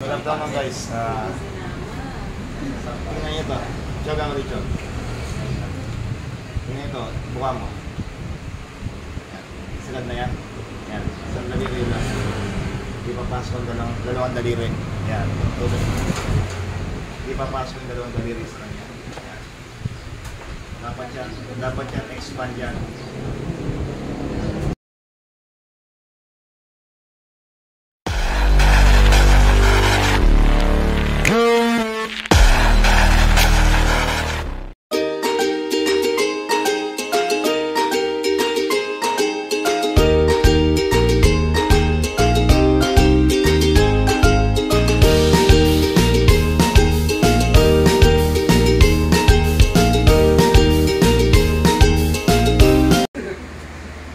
Ramdaman guys. Tingnan nyo ito. Jog ang Richard. Tingnan ito. Buka mo. Yan. Sagad na yan. Yan. Isang daliri lang. Di papasok ang dalawang daliri. Yan. Tulad. Di papasok ang dalawang daliri sa kanya. Yan. Dapat yan expand yan.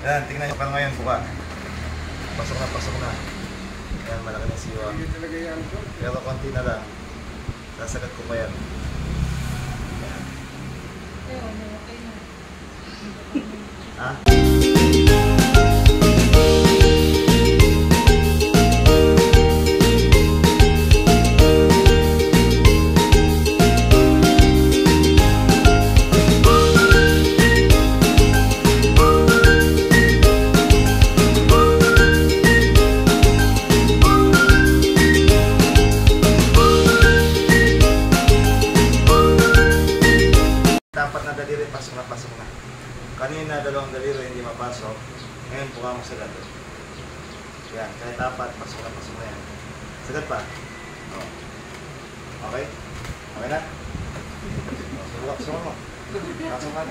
Yan, tingnan nyo ka ngayon, buka. Pasok na. Yan, malaki ng siwa. Pero konti na lang. Sasagat ko pa yan. Yan. Ha? Dapat na daliri, pasok na. Kanina dalawang daliri hindi mapasok. Ngayon buka mo sagad. Yan, kahit apat, pasok na yan. Sagad pa. Oh. Okay? Okay na? Subukan mo. Pasok na.